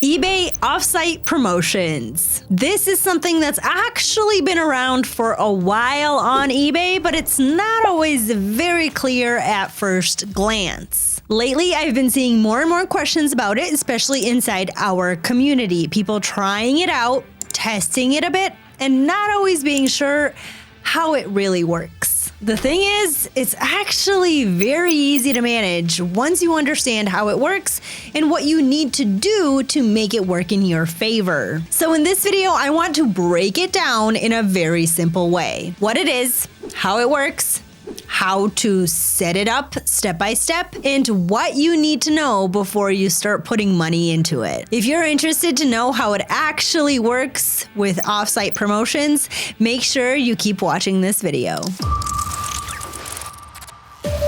eBay offsite promotions. This is something that's actually been around for a while on eBay, but it's not always very clear at first glance. Lately, I've been seeing more and more questions about it, especially inside our community. People trying it out, testing it a bit, and not always being sure how it really works. The thing is, it's actually very easy to manage once you understand how it works and what you need to do to make it work in your favor. So in this video, I want to break it down in a very simple way. What it is, how it works, how to set it up step by step, and what you need to know before you start putting money into it. If you're interested to know how it actually works with offsite promotions, make sure you keep watching this video.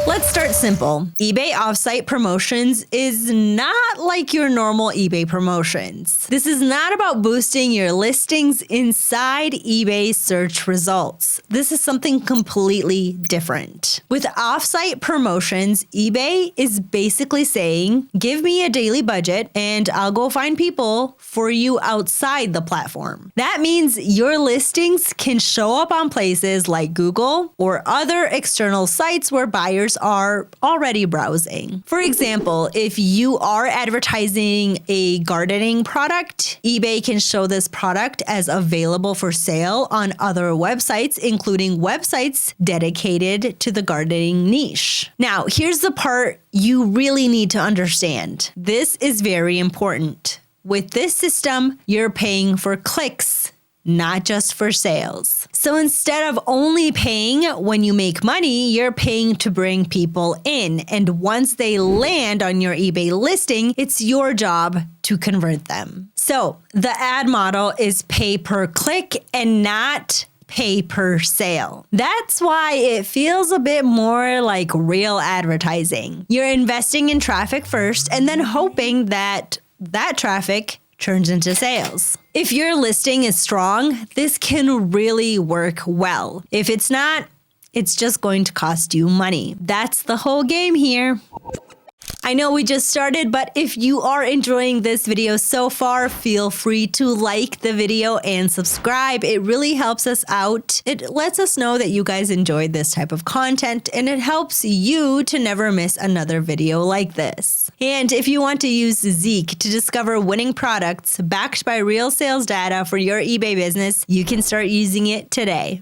Let's start simple. eBay offsite promotions is not like your normal eBay promotions. This is not about boosting your listings inside eBay search results. This is something completely different. With offsite promotions, eBay is basically saying, give me a daily budget and I'll go find people for you outside the platform. That means your listings can show up on places like Google or other external sites where buyers are already browsing. For example, if you are advertising a gardening product, eBay can show this product as available for sale on other websites, including websites dedicated to the gardening niche. Now, here's the part you really need to understand. This is very important. With this system, you're paying for clicks, not just for sales. So instead of only paying when you make money, you're paying to bring people in. And once they land on your eBay listing, it's your job to convert them. So the ad model is pay per click and not pay per sale. That's why it feels a bit more like real advertising. You're investing in traffic first and then hoping that traffic turns into sales. If your listing is strong, this can really work well. If it's not, it's just going to cost you money. That's the whole game here. I know we just started, but if you are enjoying this video so far, feel free to like the video and subscribe. It really helps us out. It lets us know that you guys enjoyed this type of content, and it helps you to never miss another video like this. And if you want to use Zeek to discover winning products backed by real sales data for your eBay business, you can start using it today.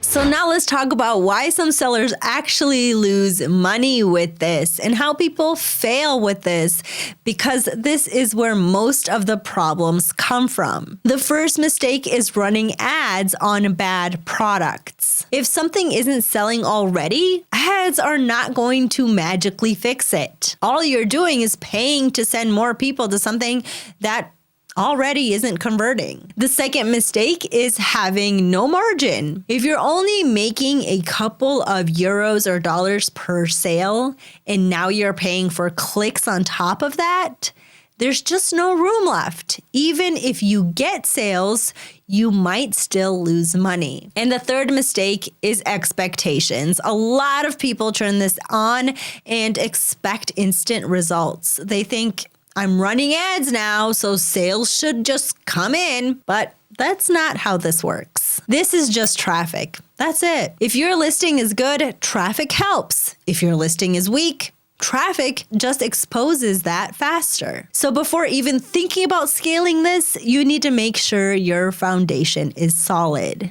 So now let's talk about why some sellers actually lose money with this and how people fail with this, because this is where most of the problems come from. The first mistake is running ads on bad products. If something isn't selling already, ads are not going to magically fix it. All you're doing is paying to send more people to something that already isn't converting. The second mistake is having no margin. If you're only making a couple of euros or dollars per sale, and now you're paying for clicks on top of that, there's just no room left. Even if you get sales, you might still lose money. And the third mistake is expectations. A lot of people turn this on and expect instant results. They think, I'm running ads now, so sales should just come in, but that's not how this works. This is just traffic. That's it. If your listing is good, traffic helps. If your listing is weak, traffic just exposes that faster. So before even thinking about scaling this, you need to make sure your foundation is solid.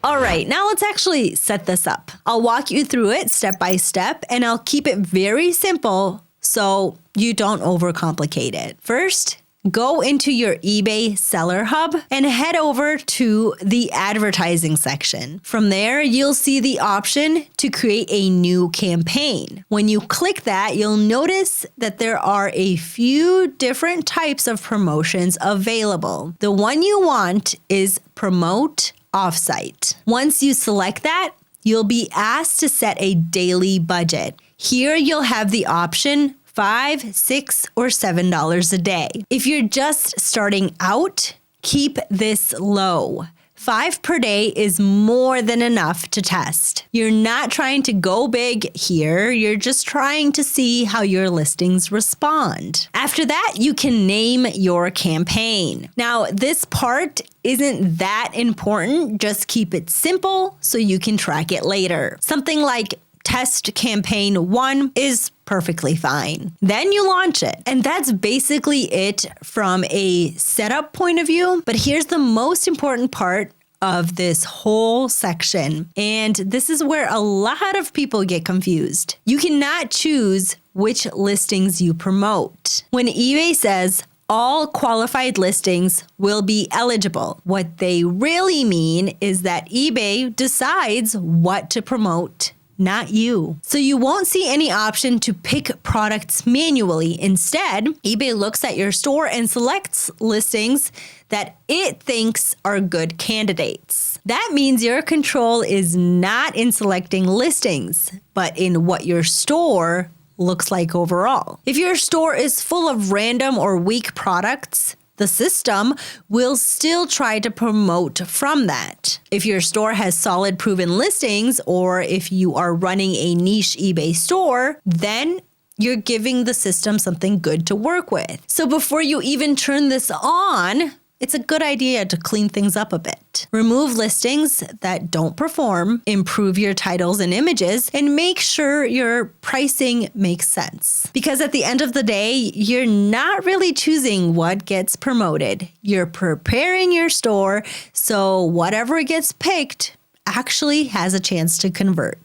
All right, now let's actually set this up. I'll walk you through it step by step, and I'll keep it very simple so you don't overcomplicate it. First, go into your eBay Seller Hub and head over to the advertising section. From there, you'll see the option to create a new campaign. When you click that, you'll notice that there are a few different types of promotions available. The one you want is Promoted Offsite. Once you select that, you'll be asked to set a daily budget. Here you'll have the option $5, $6, or $7 a day. If you're just starting out, keep this low. 5 per day is more than enough to test. You're not trying to go big here, you're just trying to see how your listings respond. After that, you can name your campaign. Now, this part isn't that important, just keep it simple so you can track it later. Something like Test Campaign 1 is perfectly fine. Then you launch it. And that's basically it from a setup point of view. But here's the most important part of this whole section. And this is where a lot of people get confused. You cannot choose which listings you promote. When eBay says all qualified listings will be eligible, what they really mean is that eBay decides what to promote, not you. So you won't see any option to pick products manually. Instead, eBay looks at your store and selects listings that it thinks are good candidates. That means your control is not in selecting listings, but in what your store looks like overall. If your store is full of random or weak products, the system will still try to promote from that. If your store has solid proven listings, or if you are running a niche eBay store, then you're giving the system something good to work with. So before you even turn this on, it's a good idea to clean things up a bit. Remove listings that don't perform, improve your titles and images, and make sure your pricing makes sense. Because at the end of the day, you're not really choosing what gets promoted. You're preparing your store so whatever gets picked actually has a chance to convert.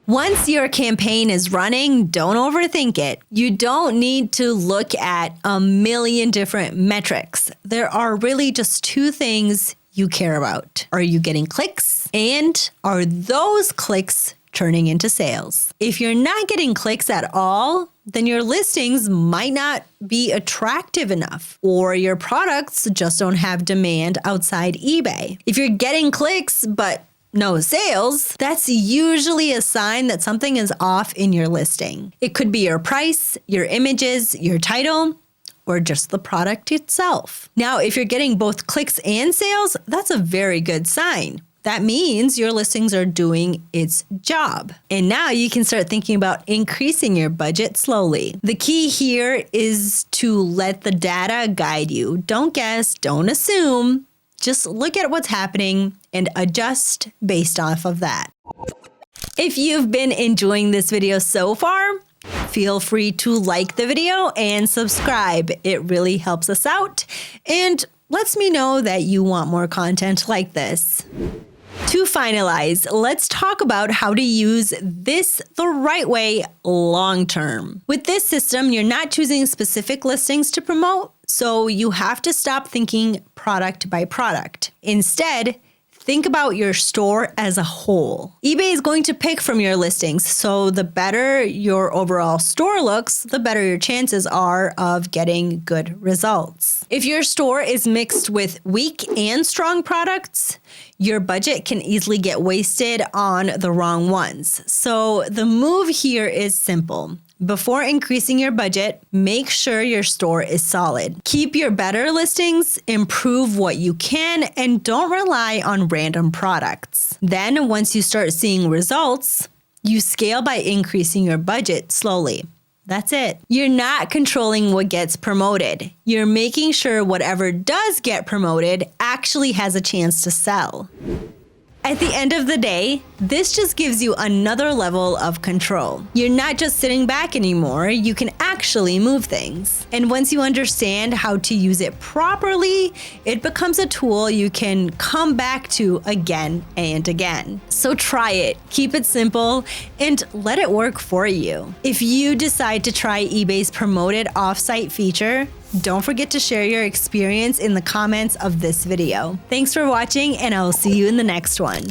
Once your campaign is running, don't overthink it. You don't need to look at a million different metrics. There are really just 2 things you care about. Are you getting clicks? And are those clicks turning into sales? If you're not getting clicks at all, then your listings might not be attractive enough, or your products just don't have demand outside eBay. If you're getting clicks, but no sales, that's usually a sign that something is off in your listing. It could be your price, your images, your title, or just the product itself. Now, if you're getting both clicks and sales, that's a very good sign. That means your listings are doing its job. And now you can start thinking about increasing your budget slowly. The key here is to let the data guide you. Don't guess, don't assume. Just look at what's happening and adjust based off of that. If you've been enjoying this video so far, feel free to like the video and subscribe. It really helps us out and lets me know that you want more content like this. To finalize, let's talk about how to use this the right way long term. With this system, you're not choosing specific listings to promote, so you have to stop thinking product by product. Instead, think about your store as a whole. eBay is going to pick from your listings, so the better your overall store looks, the better your chances are of getting good results. If your store is mixed with weak and strong products, your budget can easily get wasted on the wrong ones. So the move here is simple. Before increasing your budget, make sure your store is solid. Keep your better listings, improve what you can, and don't rely on random products. Then, once you start seeing results, you scale by increasing your budget slowly. That's it. You're not controlling what gets promoted. You're making sure whatever does get promoted actually has a chance to sell. At the end of the day, this just gives you another level of control. You're not just sitting back anymore, you can actually move things. And once you understand how to use it properly, it becomes a tool you can come back to again and again. So try it, keep it simple, and let it work for you. If you decide to try eBay's Promoted Offsite feature, don't forget to share your experience in the comments of this video. Thanks for watching, and I will see you in the next one.